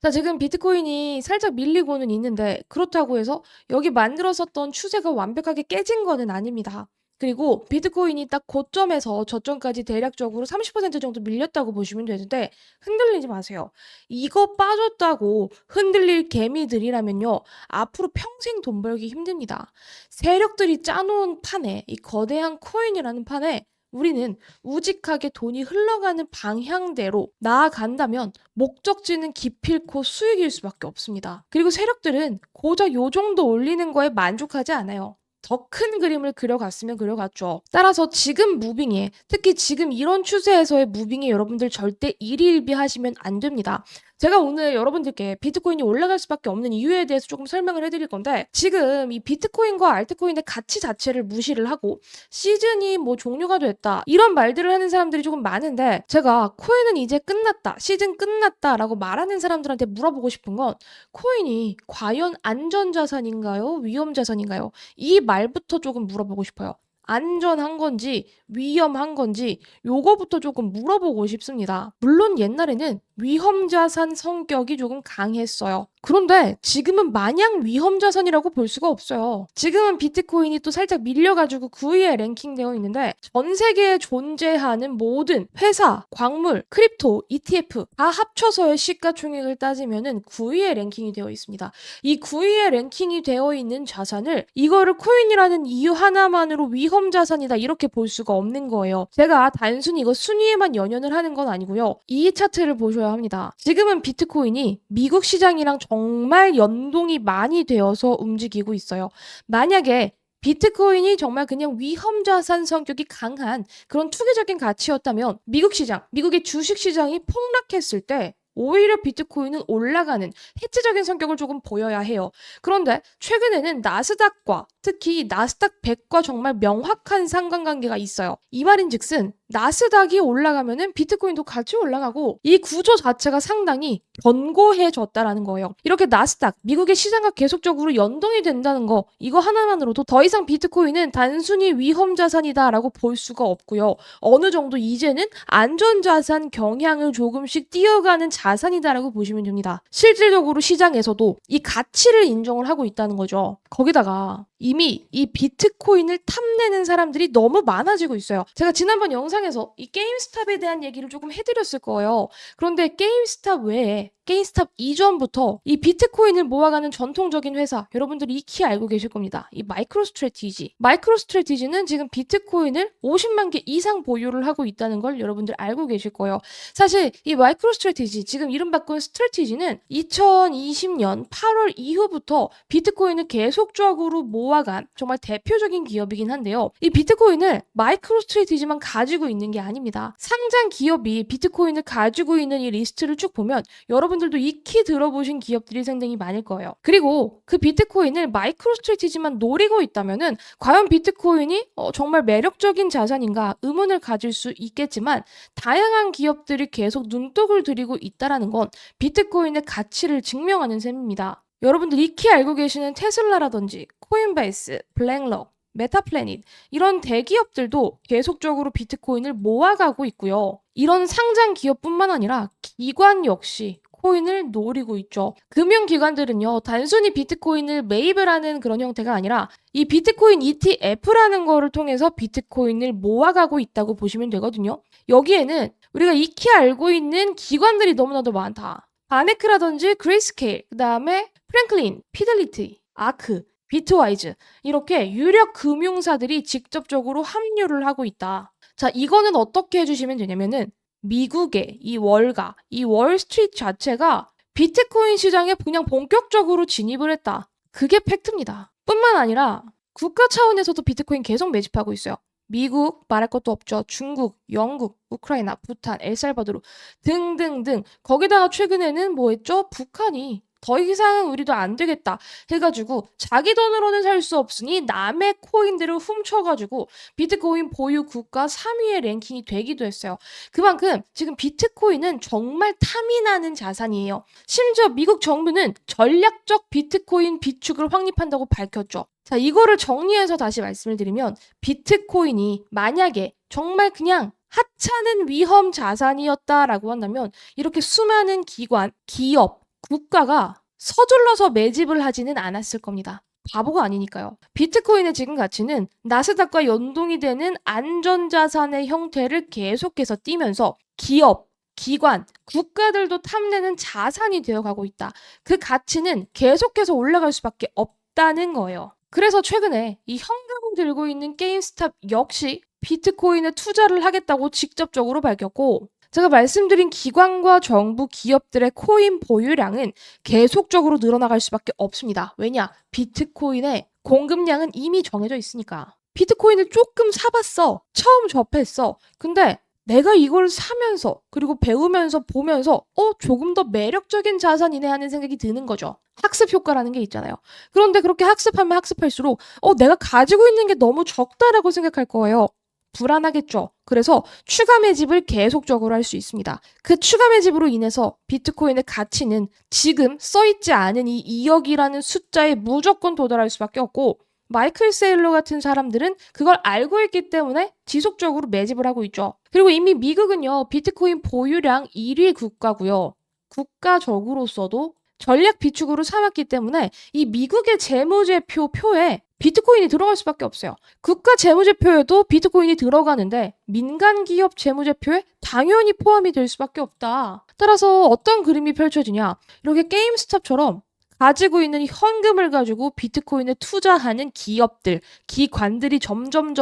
자, 지금 비트코인이 살짝 밀리고는 있는데 그렇다고 해서 여기 만들었었던 추세가 완벽하게 깨진 거는 아닙니다. 그리고 비트코인이 딱 고점에서 저점까지 대략적으로 30% 정도 밀렸다고 보시면 되는데 흔들리지 마세요. 이거 빠졌다고 흔들릴 개미들이라면요. 앞으로 평생 돈 벌기 힘듭니다. 세력들이 짜놓은 판에, 이 거대한 코인이라는 판에 우리는 우직하게 돈이 흘러가는 방향대로 나아간다면 목적지는 기필코 수익일 수밖에 없습니다. 그리고 세력들은 고작 요 정도 올리는 거에 만족하지 않아요. 더 큰 그림을 그려갔으면 그려갔죠. 따라서 지금 무빙에, 특히 지금 이런 추세에서의 무빙에 여러분들 절대 일희일비하시면 안 됩니다. 제가 오늘 여러분들께 비트코인이 올라갈 수밖에 없는 이유에 대해서 조금 설명을 해드릴 건데, 지금 이 비트코인과 알트코인의 가치 자체를 무시를 하고 시즌이 뭐 종료가 됐다 이런 말들을 하는 사람들이 조금 많은데, 제가 코인은 이제 끝났다, 시즌 끝났다라고 말하는 사람들한테 물어보고 싶은 건 코인이 과연 안전자산인가요? 위험자산인가요? 이 말부터 조금 물어보고 싶어요. 안전한 건지 위험한 건지 요거부터 조금 물어보고 싶습니다. 물론 옛날에는 위험자산 성격이 조금 강했어요. 그런데 지금은 마냥 위험자산이라고 볼 수가 없어요. 지금은 비트코인이 또 살짝 밀려가지고 9위에 랭킹되어 있는데 전 세계에 존재하는 모든 회사, 광물, 크립토, ETF 다 합쳐서의 시가총액을 따지면은 9위에 랭킹이 되어 있습니다. 이 9위에 랭킹이 되어 있는 자산을 이거를 코인이라는 이유 하나만으로 위험자산이다 이렇게 볼 수가 없는 거예요. 제가 단순히 이거 순위에만 연연을 하는 건 아니고요. 이 차트를 보셔야 합니다. 지금은 비트코인이 미국 시장이랑 정말 연동이 많이 되어서 움직이고 있어요. 만약에 비트코인이 정말 그냥 위험자산 성격이 강한 그런 투기적인 가치였다면 미국 시장, 미국의 주식 시장이 폭락했을 때 오히려 비트코인은 올라가는 해체적인 성격을 조금 보여야 해요. 그런데 최근에는 나스닥과 특히 나스닥 100과 정말 명확한 상관관계가 있어요. 이 말인즉슨 나스닥이 올라가면은 비트코인도 같이 올라가고 이 구조 자체가 상당히 견고해졌다라는 거예요. 이렇게 나스닥, 미국의 시장과 계속적으로 연동이 된다는 거 이거 하나만으로도 더 이상 비트코인은 단순히 위험자산이다라고 볼 수가 없고요. 어느 정도 이제는 안전자산 경향을 조금씩 띄어가는 자산이다라고 보시면 됩니다. 실질적으로 시장에서도 이 가치를 인정을 하고 있다는 거죠. 거기다가 이미 이 비트코인을 탐내는 사람들이 너무 많아지고 있어요. 제가 지난번 영상에서 이 게임스탑에 대한 얘기를 조금 해드렸을 거예요. 그런데 게임스탑 외에 게임스탑 이전부터 이 비트코인을 모아가는 전통적인 회사, 여러분들이 익히 알고 계실 겁니다. 이 마이크로스트래티지. 마이크로스트래티지는 지금 비트코인을 50만 개 이상 보유를 하고 있다는 걸 여러분들 알고 계실 거예요. 사실 이 마이크로스트래티지, 지금 이름 바꾼 스트래티지는 2020년 8월 이후부터 비트코인을 계속적으로 모아간 정말 대표적인 기업이긴 한데요. 이 비트코인을 마이크로스트래티지만 가지고 있는 게 아닙니다. 상장 기업이 비트코인을 가지고 있는 이 리스트를 쭉 보면 여러분들도 익히 들어보신 기업들이 상당히 많을 거예요. 그리고 그 비트코인을 마이크로스트래티지만 노리고 있다면은 과연 비트코인이 정말 매력적인 자산인가 의문을 가질 수 있겠지만 다양한 기업들이 계속 눈독을 들이고 있다라는 건 비트코인의 가치를 증명하는 셈입니다. 여러분들 익히 알고 계시는 테슬라라든지 코인베이스, 블랙록, 메타플래닛 이런 대기업들도 계속적으로 비트코인을 모아가고 있고요. 이런 상장 기업뿐만 아니라 기관 역시 코인을 노리고 있죠. 금융기관들은요, 단순히 비트코인을 매입을 하는 그런 형태가 아니라 이 비트코인 ETF라는 거를 통해서 비트코인을 모아가고 있다고 보시면 되거든요. 여기에는 우리가 익히 알고 있는 기관들이 너무나도 많다. 바네크라든지 그레이스케일, 그 다음에 프랭클린, 피델리티, 아크, 비트와이즈 이렇게 유력 금융사들이 직접적으로 합류를 하고 있다. 자, 이거는 어떻게 해주시면 되냐면은 미국의 이 월가, 이 월스트리트 자체가 비트코인 시장에 그냥 본격적으로 진입을 했다. 그게 팩트입니다. 뿐만 아니라 국가 차원에서도 비트코인 계속 매집하고 있어요. 미국 말할 것도 없죠. 중국, 영국, 우크라이나, 부탄, 엘살바도르 등등등. 거기다가 최근에는 뭐 했죠? 북한이 더 이상은 우리도 안 되겠다 해가지고 자기 돈으로는 살 수 없으니 남의 코인들을 훔쳐가지고 비트코인 보유 국가 3위에 랭킹이 되기도 했어요. 그만큼 지금 비트코인은 정말 탐이 나는 자산이에요. 심지어 미국 정부는 전략적 비트코인 비축을 확립한다고 밝혔죠. 자, 이거를 정리해서 다시 말씀을 드리면 비트코인이 만약에 정말 그냥 하찮은 위험 자산이었다라고 한다면 이렇게 수많은 기관, 기업, 국가가 서둘러서 매집을 하지는 않았을 겁니다. 바보가 아니니까요. 비트코인의 지금 가치는 나스닥과 연동이 되는 안전자산의 형태를 계속해서 띠면서 기업, 기관, 국가들도 탐내는 자산이 되어가고 있다. 그 가치는 계속해서 올라갈 수밖에 없다는 거예요. 그래서 최근에 이 현금을 들고 있는 게임스탑 역시 비트코인에 투자를 하겠다고 직접적으로 밝혔고, 제가 말씀드린 기관과 정부, 기업들의 코인 보유량은 계속적으로 늘어나갈 수밖에 없습니다. 왜냐? 비트코인의 공급량은 이미 정해져 있으니까. 비트코인을 조금 사봤어. 처음 접했어. 근데 내가 이걸 사면서 그리고 배우면서 보면서 조금 더 매력적인 자산이네 하는 생각이 드는 거죠. 학습 효과라는 게 있잖아요. 그런데 그렇게 학습하면 학습할수록 내가 가지고 있는 게 너무 적다라고 생각할 거예요. 불안하겠죠. 그래서 추가 매집을 계속적으로 할 수 있습니다. 그 추가 매집으로 인해서 비트코인의 가치는 지금 써있지 않은 이 2억이라는 숫자에 무조건 도달할 수밖에 없고, 마이클 세일러 같은 사람들은 그걸 알고 있기 때문에 지속적으로 매집을 하고 있죠. 그리고 이미 미국은요, 비트코인 보유량 1위 국가고요. 국가적으로서도 전략 비축으로 삼았기 때문에 이 미국의 재무제표 표에 비트코인이 들어갈 수밖에 없어요. 국가 재무제표에도 비트코인이 들어가는데 민간 기업 재무제표에 당연히 포함이 될 수밖에 없다. 따라서 어떤 그림이 펼쳐지냐? 이렇게 게임스탑처럼 가지고 있는 현금을 가지고 비트코인에 투자하는 기업들, 기관들이 점점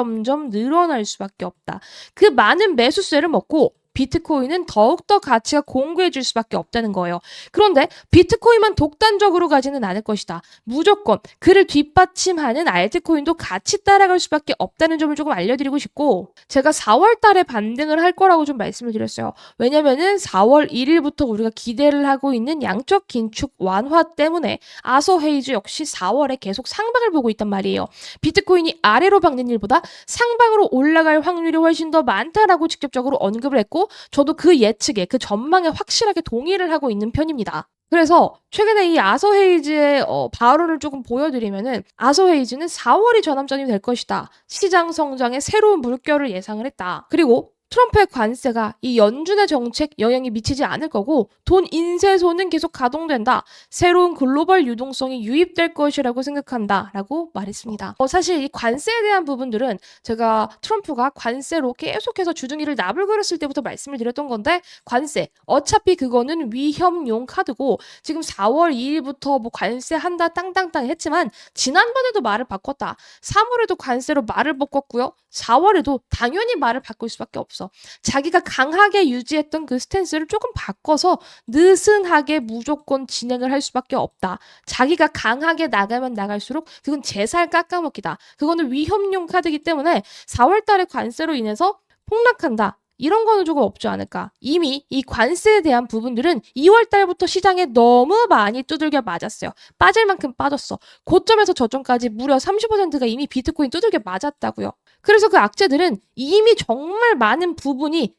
늘어날 수밖에 없다. 그 많은 매수세를 먹고 비트코인은 더욱더 가치가 공고해질 수밖에 없다는 거예요. 그런데 비트코인만 독단적으로 가지는 않을 것이다. 무조건 그를 뒷받침하는 알트코인도 같이 따라갈 수밖에 없다는 점을 조금 알려드리고 싶고, 제가 4월 달에 반등을 할 거라고 좀 말씀을 드렸어요. 왜냐면은 4월 1일부터 우리가 기대를 하고 있는 양적 긴축 완화 때문에 아서 헤이즈 역시 4월에 계속 상방을 보고 있단 말이에요. 비트코인이 아래로 박는 일보다 상방으로 올라갈 확률이 훨씬 더 많다라고 직접적으로 언급을 했고, 저도 그 예측에, 그 전망에 확실하게 동의를 하고 있는 편입니다. 그래서 최근에 이 아서 헤이즈의 발언을 조금 보여드리면은, 아서 헤이즈는 4월이 전환점이 될 것이다. 시장 성장에 새로운 물결을 예상을 했다. 그리고 트럼프의 관세가 이 연준의 정책 영향이 미치지 않을 거고, 돈 인쇄소는 계속 가동된다. 새로운 글로벌 유동성이 유입될 것이라고 생각한다. 라고 말했습니다. 사실 이 관세에 대한 부분들은 제가 트럼프가 관세로 계속해서 주둥이를 나불거렸을 때부터 말씀을 드렸던 건데, 관세, 어차피 그거는 위험용 카드고, 지금 4월 2일부터 뭐 관세한다 땅땅땅 했지만, 지난번에도 말을 바꿨다. 3월에도 관세로 말을 바꿨고요. 4월에도 당연히 말을 바꿀 수밖에 없어. 자기가 강하게 유지했던 그 스탠스를 조금 바꿔서 느슨하게 무조건 진행을 할 수밖에 없다. 자기가 강하게 나가면 나갈수록 그건 제 살 깎아먹기다. 그거는 위험용 카드이기 때문에 4월 달에 관세로 인해서 폭락한다. 이런 거는 조금 없지 않을까. 이미 이 관세에 대한 부분들은 2월 달부터 시장에 너무 많이 두들겨 맞았어요. 빠질 만큼 빠졌어. 고점에서 저점까지 무려 30%가 이미 비트코인 두들겨 맞았다고요. 그래서 그 악재들은 이미 정말 많은 부분이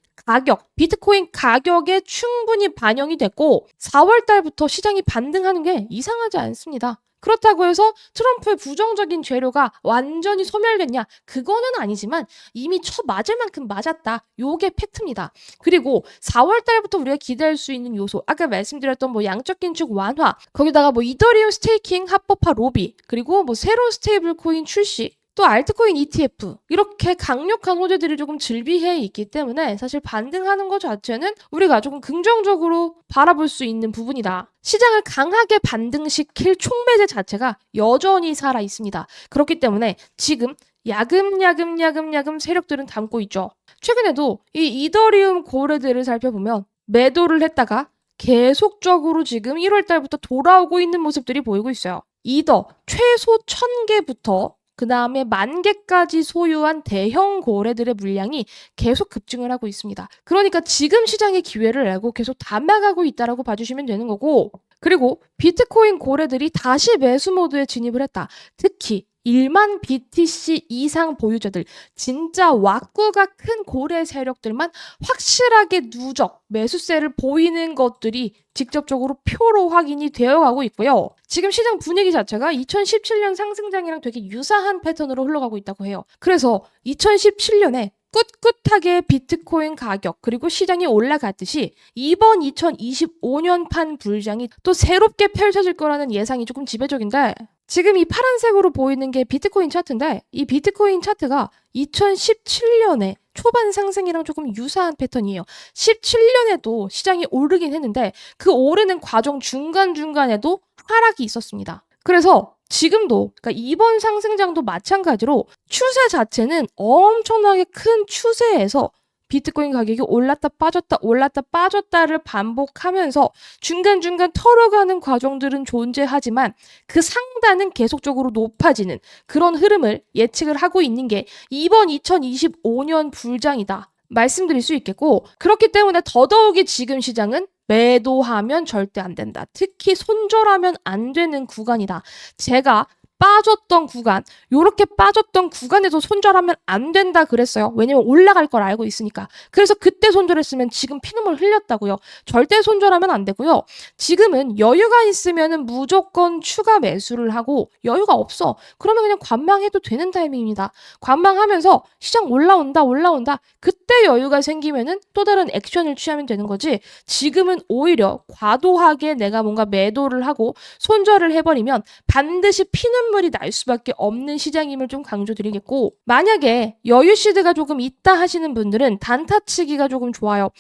비트코인 가격에 충분히 반영이 됐고, 4월 달부터 시장이 반등하는 게 이상하지 않습니다. 그렇다고 해서 트럼프의 부정적인 재료가 완전히 소멸됐냐? 그거는 아니지만 이미 맞을 만큼 맞았다. 요게 팩트입니다. 그리고 4월 달부터 우리가 기대할 수 있는 요소, 아까 말씀드렸던 뭐 양적 긴축 완화, 거기다가 뭐 이더리움 스테이킹 합법화 로비, 그리고 뭐 새로운 스테이블 코인 출시, 또 알트코인 ETF, 이렇게 강력한 호재들이 조금 즐비해 있기 때문에 사실 반등하는 것 자체는 우리가 조금 긍정적으로 바라볼 수 있는 부분이다. 시장을 강하게 반등시킬 촉매제 자체가 여전히 살아 있습니다. 그렇기 때문에 지금 야금 세력들은 담고 있죠. 최근에도 이 이더리움 거래들을 살펴보면 매도를 했다가 계속적으로 지금 1월 달부터 돌아오고 있는 모습들이 보이고 있어요. 이더 최소 1000개부터 그 다음에 10,000개까지 소유한 대형 거래들의 물량이 계속 급증을 하고 있습니다. 그러니까 지금 시장의 기회를 알고 계속 담아가고 있다라고 봐주시면 되는 거고, 그리고 비트코인 거래들이 다시 매수 모드에 진입을 했다. 특히 1만 BTC 이상 보유자들, 진짜 왁구가 큰 고래 세력들만 확실하게 누적 매수세를 보이는 것들이 직접적으로 표로 확인이 되어가고 있고요. 지금 시장 분위기 자체가 2017년 상승장이랑 되게 유사한 패턴으로 흘러가고 있다고 해요. 그래서 2017년에 꿋꿋하게 비트코인 가격 그리고 시장이 올라갔듯이 이번 2025년판 불장이 또 새롭게 펼쳐질 거라는 예상이 조금 지배적인데, 지금 이 파란색으로 보이는 게 비트코인 차트인데, 이 비트코인 차트가 2017년에 초반 상승이랑 조금 유사한 패턴이에요. 17년에도 시장이 오르긴 했는데 그 오르는 과정 중간중간에도 하락이 있었습니다. 그래서 지금도, 그러니까 이번 상승장도 마찬가지로 추세 자체는 엄청나게 큰 추세에서 비트코인 가격이 올랐다 빠졌다를 반복하면서 중간중간 털어가는 과정들은 존재하지만 그 상단은 계속적으로 높아지는 그런 흐름을 예측을 하고 있는 게 이번 2025년 불장이다 말씀드릴 수 있겠고, 그렇기 때문에 더더욱이 지금 시장은 매도하면 절대 안 된다. 특히 손절하면 안 되는 구간이다. 제가 빠졌던 구간, 요렇게 빠졌던 구간에도 손절하면 안 된다 그랬어요. 왜냐면 올라갈 걸 알고 있으니까. 그래서 그때 손절했으면 지금 피눈물 흘렸다고요. 절대 손절하면 안 되고요. 지금은 여유가 있으면은 무조건 추가 매수를 하고, 여유가 없어. 그러면 그냥 관망해도 되는 타이밍입니다. 관망하면서 시장 올라온다. 그때 여유가 생기면은 또 다른 액션을 취하면 되는 거지. 지금은 오히려 과도하게 내가 뭔가 매도를 하고 손절을 해버리면 반드시 피눈물이 날 수밖에 없는 시장임을 좀 강조드리겠고, 만약에 여유 시드가 조금 있다 하시는 분들은 단타 치기가 조금 좋아요.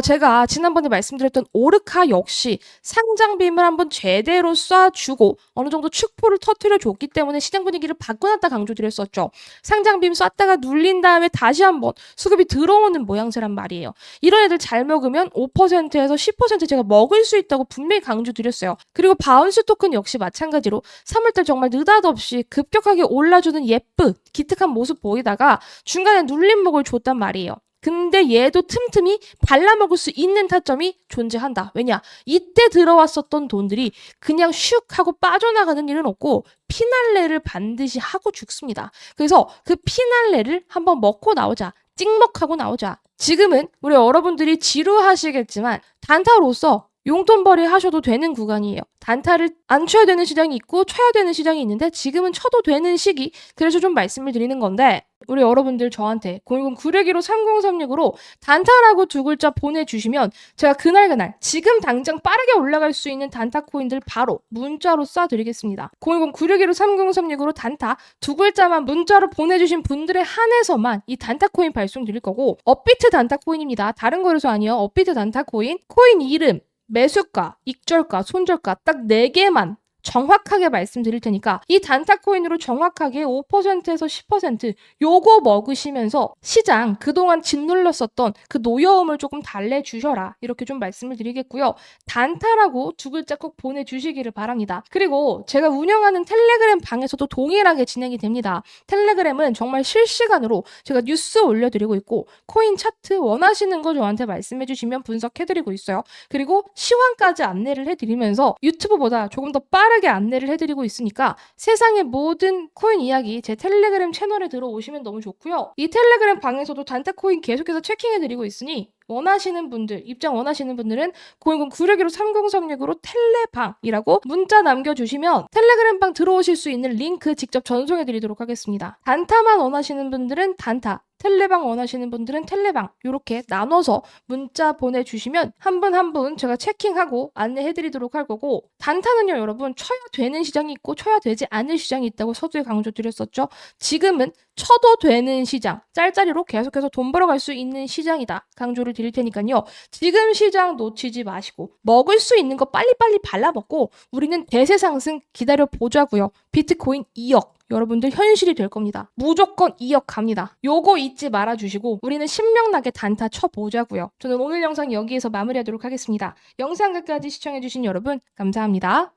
제가 지난번에 말씀드렸던 오르카 역시 상장빔을 한번 제대로 쏴주고 어느 정도 축포를 터트려 줬기 때문에 시장 분위기를 바꿔놨다 강조드렸었죠. 상장빔 쐈다가 눌린 다음에 다시 한번 수급이 들어오는 모양새란 말이에요. 이런 애들 잘 먹으면 5%에서 10% 제가 먹을 수 있다고 분명히 강조드렸어요. 그리고 바운스 토큰 역시 마찬가지로 3월달 정말 느닷없이 급격하게 올라주는 예쁜 기특한 모습 보이다가 중간에 눌림목을 줬단 말이에요. 근데 얘도 틈틈이 발라먹을 수 있는 타점이 존재한다. 왜냐? 이때 들어왔었던 돈들이 그냥 슉 하고 빠져나가는 일은 없고 피날레를 반드시 하고 죽습니다. 그래서 그 피날레를 한번 먹고 나오자. 찍먹하고 나오자. 지금은 우리 여러분들이 지루하시겠지만 단타로서 용돈벌이 하셔도 되는 구간이에요. 단타를 안 쳐야 되는 시장이 있고 쳐야 되는 시장이 있는데 지금은 쳐도 되는 시기. 그래서 좀 말씀을 드리는 건데, 우리 여러분들 저한테 010-961-3036으로 단타라고 두 글자 보내주시면 제가 그날 지금 당장 빠르게 올라갈 수 있는 단타 코인들 바로 문자로 쏴드리겠습니다. 010-961-3036으로 단타 두 글자만 문자로 보내주신 분들에 한해서만 이 단타 코인 발송 드릴 거고, 업비트 단타 코인입니다. 다른 거라서 아니요. 업비트 단타 코인 이름, 매수가, 익절가, 손절가 딱 4개만 정확하게 말씀드릴 테니까 이 단타 코인으로 정확하게 5%에서 10% 요거 먹으시면서 시장 그동안 짓눌렀었던 그 노여움을 조금 달래주셔라, 이렇게 좀 말씀을 드리겠고요. 단타라고 두 글자 꼭 보내주시기를 바랍니다. 그리고 제가 운영하는 텔레그램 방에서도 동일하게 진행이 됩니다. 텔레그램은 정말 실시간으로 제가 뉴스 올려드리고 있고, 코인 차트 원하시는 거 저한테 말씀해 주시면 분석해드리고 있어요. 그리고 시황까지 안내를 해드리면서 유튜브보다 조금 더 빠르게 안내를 해드리고 있으니까 세상의 모든 코인 이야기 제 텔레그램 채널에 들어오시면 너무 좋고요. 이 텔레그램 방에서도 단타 코인 계속해서 체킹해드리고 있으니 원하시는 분들, 입장 원하시는 분들은 010-961-3036으로 텔레방이라고 문자 남겨주시면 텔레그램 방 들어오실 수 있는 링크 직접 전송해드리도록 하겠습니다. 단타만 원하시는 분들은 단타, 텔레방 원하시는 분들은 텔레방, 이렇게 나눠서 문자 보내주시면 한 분 한 분 제가 체킹하고 안내해드리도록 할 거고, 단타는요 여러분 쳐야 되는 시장이 있고 쳐야 되지 않은 시장이 있다고 서두에 강조드렸었죠. 지금은 쳐도 되는 시장, 짤짤이로 계속해서 돈 벌어갈 수 있는 시장이다 강조를 드릴 테니까요. 지금 시장 놓치지 마시고 먹을 수 있는 거 빨리빨리 발라먹고 우리는 대세 상승 기다려 보자고요. 비트코인 2억 여러분들 현실이 될 겁니다. 무조건 2억 갑니다. 요거 잊지 말아주시고 우리는 신명나게 단타 쳐보자고요. 저는 오늘 영상 여기에서 마무리하도록 하겠습니다. 영상 끝까지 시청해주신 여러분 감사합니다.